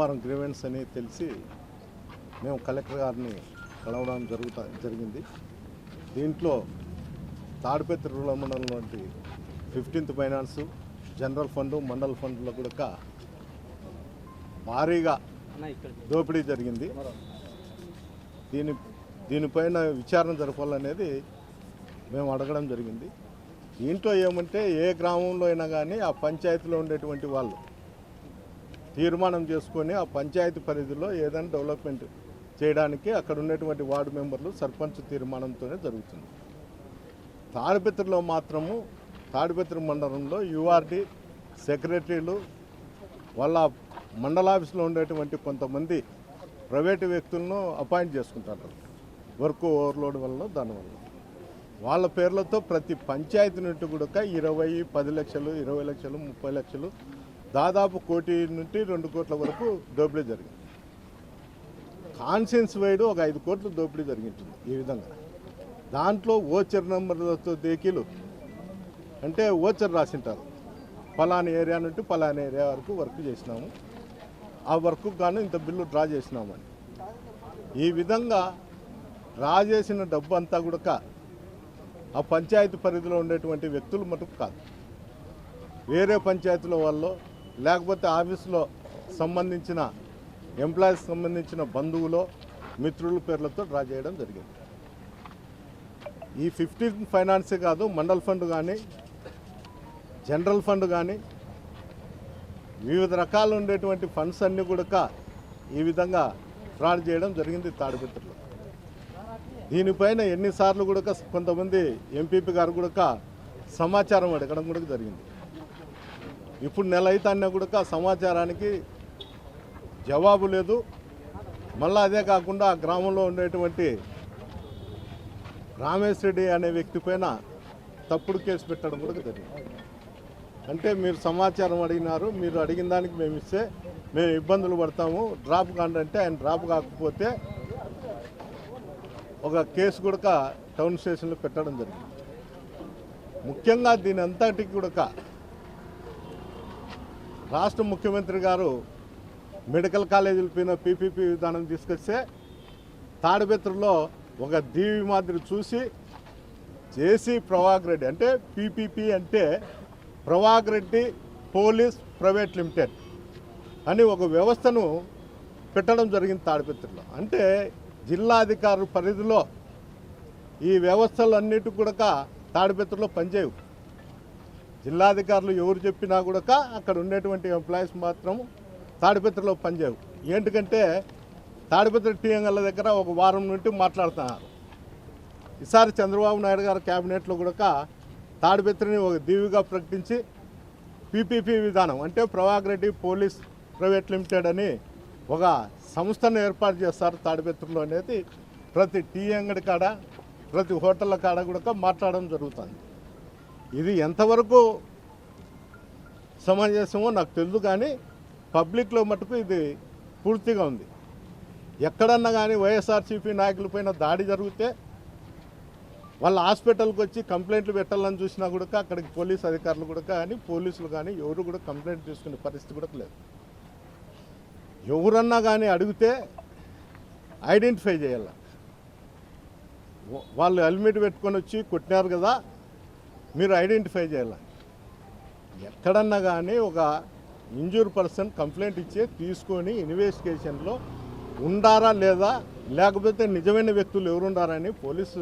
సోమవారం గ్రీవెన్స్ అని తెలిసి మేము కలెక్టర్ గారిని కలవడం జరిగింది. దీంట్లో తాడిపత్రి రూరల్ మండలంలోని 15th ఫైనాన్స్, జనరల్ ఫండ్, మండల ఫండ్లో కూడా భారీగా దోపిడీ జరిగింది. దీనిపైన విచారణ జరపాలనేది మేము అడగడం జరిగింది. దీంట్లో ఏమంటే ఏ గ్రామంలో అయినా కానీ ఆ పంచాయతీలో ఉండేటువంటి వాళ్ళు తీర్మానం చేసుకొని ఆ పంచాయతీ పరిధిలో ఏదైనా డెవలప్మెంట్ చేయడానికి అక్కడ ఉన్నటువంటి వార్డు మెంబర్లు సర్పంచ్ తీర్మానంతోనే జరుగుతుంది. తాడిపత్రిలో మాత్రము తాడిపత్రి మండలంలో యూఆర్డి సెక్రటరీలు వాళ్ళ మండలాఫీసులో ఉండేటువంటి కొంతమంది ప్రైవేటు వ్యక్తులను అపాయింట్ చేసుకుంటారు. వర్క్ ఓవర్లోడ్ వల్ల దానివల్ల వాళ్ళ పేర్లతో ప్రతి పంచాయతీ నుండి కూడా 20, 10 లక్షలు, 20 లక్షలు, 30 లక్షలు, దాదాపు 1 కోటి నుండి 2 కోట్ల వరకు దోపిడీ జరిగింది. కాన్సెన్స్ వైడ్ ఒక 5 కోట్ల దోపిడీ జరిగింటుంది. ఈ విధంగా దాంట్లో ఓచర్ నెంబర్లతో దేకీలు అంటే ఓచర్ రాసింటారు, ఫలానా ఏరియా నుండి ఫలానా ఏరియా వరకు వర్క్ చేసినాము, ఆ వర్క్ గాను ఇంత బిల్లు డ్రా చేసినామని. ఈ విధంగా డ్రా చేసిన డబ్బు అంతా కూడా ఆ పంచాయతీ పరిధిలో ఉండేటువంటి వ్యక్తులు మటుకు కాదు, వేరే పంచాయతీలో వాళ్ళు లేకపోతే ఆఫీసులో సంబంధించిన ఎంప్లాయీస్ సంబంధించిన బంధువులో మిత్రుల పేర్లతో డ్రా చేయడం జరిగింది. ఈ 15th ఫైనాన్సే కాదు, మండల ఫండ్ కానీ జనరల్ ఫండ్ కానీ వివిధ రకాలు ఉండేటువంటి ఫండ్స్ అన్నీ కూడా ఈ విధంగా ఫ్రాడ్ చేయడం జరిగింది తాడిపత్రిలో. దీనిపైన ఎన్నిసార్లు కూడా కొంతమంది ఎంపీపీ గారు కూడా సమాచారం అడగడం కూడా జరిగింది. ఇప్పుడు నెల అయితేనే కూడా సమాచారానికి జవాబు లేదు. మళ్ళీ అదే కాకుండా ఆ గ్రామంలో ఉండేటువంటి రామేష్ రెడ్డి అనే వ్యక్తి పైన తప్పుడు కేసు పెట్టడం కూడా జరిగింది. అంటే మీరు సమాచారం అడిగినారు, మీరు అడిగిన దానికి మేము ఇస్తే మేము ఇబ్బందులు పడతాము, డ్రాప్ కాండి అంటే ఆయన డ్రాప్ కాకపోతే ఒక కేసు కూడా టౌన్ స్టేషన్లో పెట్టడం జరిగింది. ముఖ్యంగా దీని అంతటికి కూడా రాష్ట్ర ముఖ్యమంత్రి గారు మెడికల్ కాలేజీల పైన పీపీపీ విధానం తీసుకొస్తే తాడిపత్రిలో ఒక దీవి మాదిరి చూసి జేసీ ప్రవాగ్ రెడ్డి అంటే పీపీపీ అంటే ప్రవాగ్ రెడ్డి పోలీస్ ప్రైవేట్ లిమిటెడ్ అని ఒక వ్యవస్థను పెట్టడం జరిగింది తాడిపత్రిలో. అంటే జిల్లాధికారుల పరిధిలో ఈ వ్యవస్థలన్నిటి కూడా తాడిపత్రిలో పనిచేయవు. జిల్లాధికారులు ఎవరు చెప్పినా కూడా అక్కడ ఉండేటువంటి ఎంప్లాయీస్ మాత్రం తాడిపత్రిలో పనిచేయవు. ఏంటంటే తాడిపత్రి టీఎంఎల్ దగ్గర ఒక వారం నుండి మాట్లాడుతున్నారు. ఈసారి చంద్రబాబు నాయుడు గారు క్యాబినెట్లో కూడా తాడిపత్రిని ఒక దీవిగా ప్రకటించి పీపీపీ విధానం అంటే ప్రవాగ్ రెడ్డి పోలీస్ ప్రైవేట్ లిమిటెడ్ అని ఒక సంస్థను ఏర్పాటు చేస్తారు తాడిపత్రిలో అనేది ప్రతి టీ అంగడి కాడ ప్రతి హోటళ్ళ కాడ కూడా మాట్లాడడం జరుగుతుంది. ఇది ఎంతవరకు సమంజసమో నాకు తెలియదు, కానీ పబ్లిక్లో మటుకు ఇది పూర్తిగా ఉంది. ఎక్కడన్నా కానీ వైఎస్ఆర్సీపీ నాయకులపైన దాడి జరిగితే వాళ్ళ హాస్పిటల్కి వచ్చి కంప్లైంట్లు పెట్టాలని చూసినా కూడా అక్కడికి పోలీస్ అధికారులు కూడా కానీ పోలీసులు కానీ ఎవరు కూడా కంప్లైంట్ తీసుకునే పరిస్థితి కూడా లేదు. ఎవరన్నా కానీ అడిగితే ఐడెంటిఫై చేయాలి. వాళ్ళు హెల్మెట్ పెట్టుకొని వచ్చి కొట్టినారు కదా, మీరు ఐడెంటిఫై చేయాలి. ఎక్కడన్నా కానీ ఒక ఇంజూర్ పర్సన్ కంప్లైంట్ ఇచ్చే తీసుకొని ఇన్వెస్టిగేషన్లో ఉండారా లేదా, లేకపోతే నిజమైన వ్యక్తులు ఎవరుండారని పోలీసు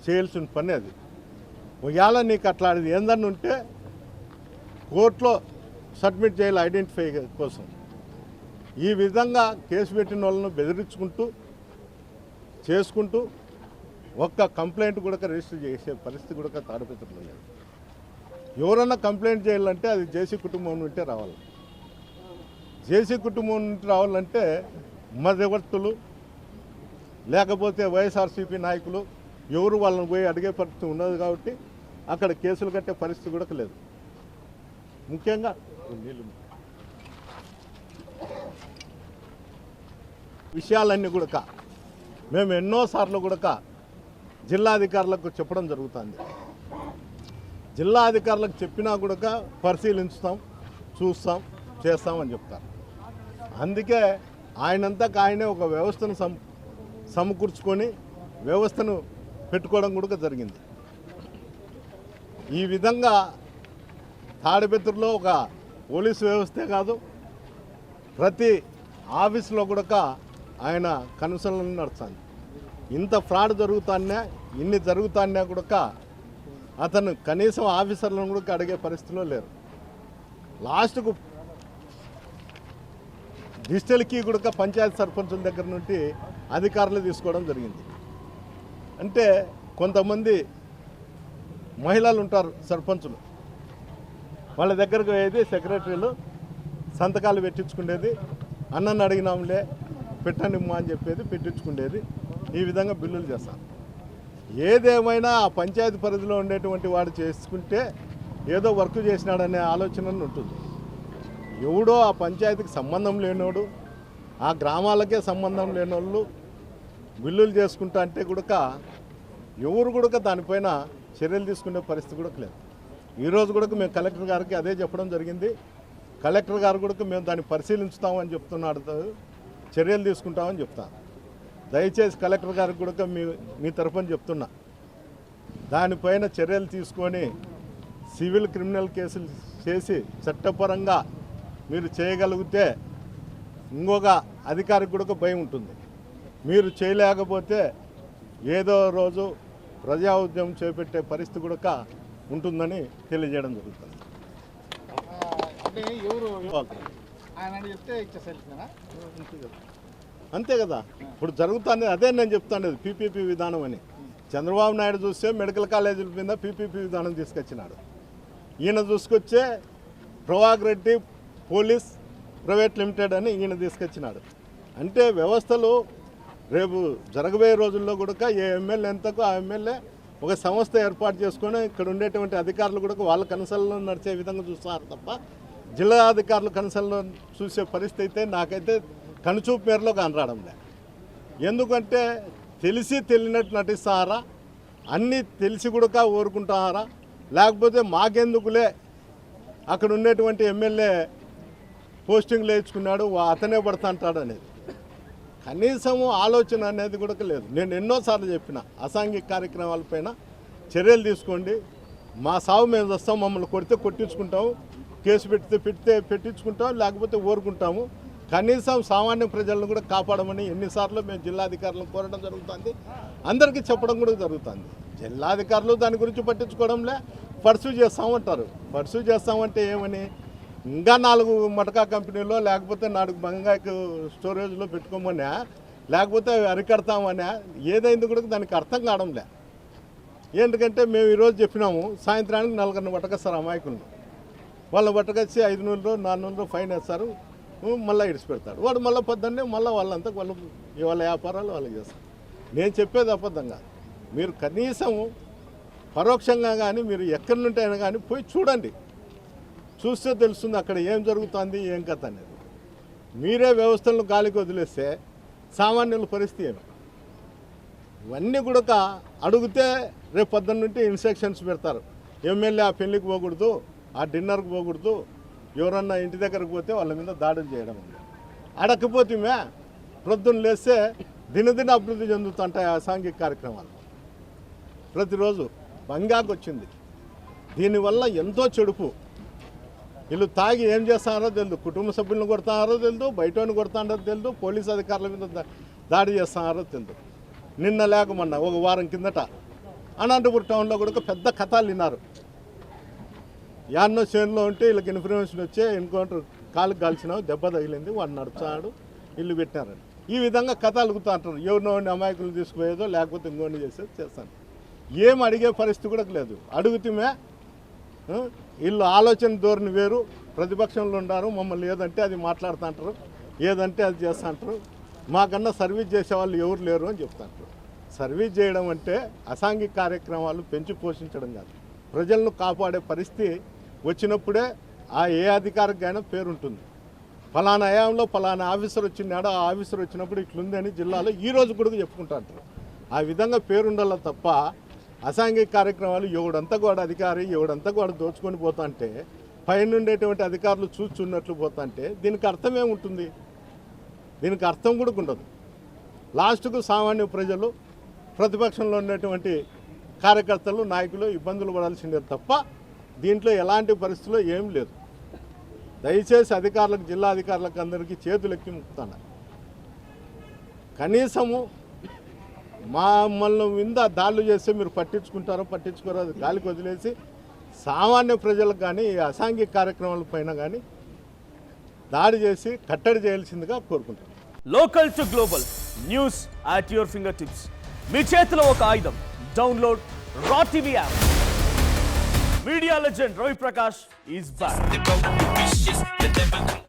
చేయాల్సిన పని అది. ఒకవేళ నీకు అట్లాంటిది ఏందన్నా ఉంటే కోర్టులో సబ్మిట్ చేయాలి ఐడెంటిఫై కోసం. ఈ విధంగా కేసు పెట్టిన వాళ్ళను బెదిరించుకుంటూ చేసుకుంటూ ఒక్క కంప్లైంట్ కూడా రిజిస్టర్ చేసే పరిస్థితి కూడా తాడిపత్రిలో లేదు. ఎవరన్నా కంప్లైంట్ చేయాలంటే అది జేసీ కుటుంబం నుంటే రావాలి. జేసీ కుటుంబం నుండి రావాలంటే మధ్యవర్తులు లేకపోతే వైఎస్ఆర్సీపీ నాయకులు ఎవరు వాళ్ళని పోయి అడిగే పరిస్థితి ఉన్నది కాబట్టి అక్కడ కేసులు కట్టే పరిస్థితి కూడా లేదు. ముఖ్యంగా విషయాలన్నీ కూడా మేము ఎన్నోసార్లు కూడా జిల్లాధికారులకు చెప్పడం జరుగుతుంది. జిల్లాధికారులకు చెప్పినా కూడా పరిశీలించుతాం, చూస్తాం, చేస్తామని చెప్తారు. అందుకే ఆయనంతకు ఆయనే ఒక వ్యవస్థను సమకూర్చుకొని వ్యవస్థను పెట్టుకోవడం కూడా జరిగింది. ఈ విధంగా తాడిపత్రిలో ఒక పోలీసు వ్యవస్థే కాదు, ప్రతి ఆఫీసులో కూడా ఆయన కనుసలను నడుస్తుంది. ఇంత ఫ్రాడ్ జరుగుతానే, ఇన్ని జరుగుతానే కూడా అతను కనీసం ఆఫీసర్లను కూడా అడిగే పరిస్థితిలో లేరు. లాస్ట్కు డిజిటల్ కీ కూడా పంచాయతీ సర్పంచుల దగ్గర నుండి అధికారులు తీసుకోవడం జరిగింది. అంటే కొంతమంది మహిళలు ఉంటారు సర్పంచులు, వాళ్ళ దగ్గరకు పోయేది సెక్రటరీలు సంతకాలు పెట్టించుకునేది, అన్నను అడిగినాంలే పెట్టండిమ్మా అని చెప్పేది పెట్టించుకునేది. ఈ విధంగా బిల్లులు చేస్తారు. ఏదేమైనా ఆ పంచాయతీ పరిధిలో ఉండేటువంటి వాడు చేసుకుంటే ఏదో వర్క్ చేసినాడనే ఆలోచన ఉంటుంది. ఎవడో ఆ పంచాయతీకి సంబంధం లేనోడు, ఆ గ్రామాలకే సంబంధం లేనోళ్ళు బిల్లులు చేసుకుంటా అంటే కూడా ఎవరు కూడా దానిపైన చర్యలు తీసుకునే పరిస్థితి కూడా లేదు. ఈరోజు కూడా మేము కలెక్టర్ గారికి అదే చెప్పడం జరిగింది. కలెక్టర్ గారు కూడా మేము దాన్ని పరిశీలించుతామని చెప్తున్నాడు, చర్యలు తీసుకుంటామని చెప్తాను. దయచేసి కలెక్టర్ గారికి కూడా మీ తరఫున చెప్తున్నా, దానిపైన చర్యలు తీసుకొని సివిల్ క్రిమినల్ కేసులు చేసి చట్టపరంగా మీరు చేయగలిగితే ఇంకొక అధికారికి కూడా భయం ఉంటుంది. మీరు చేయలేకపోతే ఏదో రోజు ప్రజా ఉద్యమం చేపట్టే పరిస్థితి కూడా ఉంటుందని తెలియజేయడం జరుగుతుంది. అంటే ఎవరు ఆయన చెప్తే ఇచ్చేసేనా? అంతే కదా, ఇప్పుడు జరుగుతుంది అదే నేను చెప్తాను, పీపీపీ విధానం అని. చంద్రబాబు నాయుడు చూస్తే మెడికల్ కాలేజీల మీద పీపీపీ విధానం తీసుకొచ్చినాడు. ఈయన చూసుకొచ్చే ప్రవాగ్ రెడ్డి పోలీస్ ప్రైవేట్ లిమిటెడ్ అని ఈయన తీసుకొచ్చినాడు. అంటే వ్యవస్థలు రేపు జరగబోయే రోజుల్లో కూడా ఏ ఎమ్మెల్యే ఎంతకు ఆ ఎమ్మెల్యే ఒక సంస్థ ఏర్పాటు చేసుకొని ఇక్కడ ఉండేటువంటి అధికారులు కూడా వాళ్ళ కన్సల్లో నడిచే విధంగా చూస్తున్నారు తప్ప జిల్లా అధికారులు కన్సల్లో చూసే పరిస్థితి అయితే నాకైతే కనుచూపు మేరలో కనరావడం లేదు. ఎందుకంటే తెలిసి తెలియనట్టు నటిస్తారా, అన్నీ తెలిసి కూడా ఊరుకుంటారా, లేకపోతే మాకెందుకులే అక్కడ ఉండేటువంటి ఎమ్మెల్యే పోస్టింగ్లు వేయించుకున్నాడు అతనే పడతా అంటాడు అనేది కనీసము ఆలోచన అనేది కూడా లేదు. నేను ఎన్నోసార్లు చెప్పిన అసాంఘిక కార్యక్రమాలపైన చర్యలు తీసుకోండి, మా సాగు మేము వస్తాం, మమ్మల్ని కొడితే కొట్టించుకుంటాము, కేసు పెడితే పెట్టించుకుంటాం, లేకపోతే ఊరుకుంటాము. కనీసం సామాన్య ప్రజలను కూడా కాపాడమని ఎన్నిసార్లు మేము జిల్లాధికారులను కోరడం జరుగుతుంది, అందరికీ చెప్పడం కూడా జరుగుతుంది. జిల్లాధికారులు దాని గురించి పట్టించుకోవడంలే, పర్సూ చేస్తామంటారు. పర్సూ చేస్తామంటే ఏమని, ఇంకా 4 మటకా కంపెనీలో లేకపోతే 4 బంగాకు స్టోరేజ్లో పెట్టుకోమన్నా, లేకపోతే అరికడతామన్నా, ఏదైంది కూడా దానికి అర్థం కావడంలే. ఎందుకంటే మేము ఈరోజు చెప్పినాము, సాయంత్రానికి 4 పట్టకొస్తారు అమాయకులను, వాళ్ళ పట్టకొచ్చి 500 400 ఫైన్ వేస్తారు, మళ్ళీ ఇడిచిపెడతాడు వాడు. మళ్ళీ పొద్దున్నే మళ్ళీ వాళ్ళంతా వాళ్ళ వ్యాపారాలు వాళ్ళకి చేస్తారు. నేను చెప్పేది అబద్ధంగా, మీరు కనీసం పరోక్షంగా కానీ మీరు ఎక్కడి నుండి అయినా కానీ పోయి చూడండి, చూస్తే తెలుస్తుంది అక్కడ ఏం జరుగుతుంది ఏం కథ అనేది. మీరే వ్యవస్థలను గాలికి వదిలేస్తే సామాన్యుల పరిస్థితి ఏమి? ఇవన్నీ కూడా అడిగితే రేపు పొద్దున్న నుండి ఇన్స్ట్రక్షన్స్ పెడతారు. ఎమ్మెల్యే ఆ పెళ్ళికి పోకూడదు, ఆ డిన్నర్కి పోకూడదు, ఎవరన్నా ఇంటి దగ్గరకు పోతే వాళ్ళ మీద దాడులు చేయడం ఉంది. అడగకపోతే ప్రొద్దున లేస్తే దినదిన అభివృద్ధి చెందుతుంటాయి అసాంఘిక కార్యక్రమాలు. ప్రతిరోజు బంగాకు వచ్చింది, దీనివల్ల ఎంతో చెడుపు. వీళ్ళు తాగి ఏం చేస్తున్నారో తెలియదు, కుటుంబ సభ్యులను కొడుతున్నారో తెలియదు, బయటని కొడుతున్నారో తెలియదు, పోలీసు అధికారుల మీద దాడి చేస్తున్నారో తెలియదు. నిన్న లేకమన్నా ఒక వారం కిందట అనంతపురం టౌన్లో కూడా పెద్ద కథలు విన్నారు. యాన్నో చేనులో ఉంటే వీళ్ళకి ఇన్ఫర్మేషన్ వచ్చే ఎన్కౌంటర్ కాలుకి కాల్చినావు, దెబ్బ తగిలింది, వాడు నడుచాడు, ఇల్లు పెట్టినారని ఈ విధంగా కథ అలుగుతూ అంటారు. ఎవరినో అమాయకులు తీసుకుపోయేదో లేకపోతే ఇంకోటి చేసేది చేస్తాను. ఏం అడిగే పరిస్థితి కూడా లేదు. అడుగుతే వీళ్ళు ఆలోచన ధోరణి వేరు, ప్రతిపక్షంలో ఉన్నారు, మమ్మల్ని ఏదంటే అది మాట్లాడుతుంటారు, ఏదంటే అది చేస్తుంటారు. మాకన్నా సర్వీస్ చేసేవాళ్ళు ఎవరు లేరు అని చెప్తుంటారు. సర్వీస్ చేయడం అంటే అసాంఘిక కార్యక్రమాలు పెంచి పోషించడం కాదు, ప్రజలను కాపాడే పరిస్థితి వచ్చినప్పుడే ఆ ఏ అధికారికైనా పేరు ఉంటుంది. ఫలానా హయాంలో ఫలానా ఆఫీసర్ వచ్చినాడు, ఆ ఆఫీసర్ వచ్చినప్పుడు ఇట్లుంది అని జిల్లాలో ఈరోజు కూడా చెప్పుకుంటారు. ఆ విధంగా పేరుండాల తప్ప అసాంఘిక కార్యక్రమాలు ఎవడంతా కూడా అధికారి ఎవడంతా కూడా దోచుకొని పోతా అంటే పైన ఉండేటువంటి అధికారులు చూస్తున్నట్లు పోతా అంటే దీనికి అర్థమేముంటుంది? దీనికి అర్థం కూడా ఉండదు. లాస్ట్కు సామాన్య ప్రజలు, ప్రతిపక్షంలో ఉన్నటువంటి కార్యకర్తలు, నాయకులు ఇబ్బందులు పడాల్సిందే తప్ప దీంట్లో ఎలాంటి పరిస్థితుల్లో ఏం లేదు. దయచేసి అధికారులకు, జిల్లా అధికారులకు అందరికీ చేతులెక్కి ముక్కుతాను. కనీసము మమ్మల్ని మీద దాడులు చేస్తే మీరు పట్టించుకుంటారో పట్టించుకోరో అది గాలికి వదిలేసి సామాన్య ప్రజలకు కానీ ఈ అసాంఘిక కార్యక్రమాలపైన కానీ దాడి చేసి కట్టడి చేయాల్సిందిగా కోరుకుంటాను. Local to global news at your finger tips. మీ చేతిలో ఒక ఆయుధం. Download raw TV app. Media legend Ravi Prakash is back.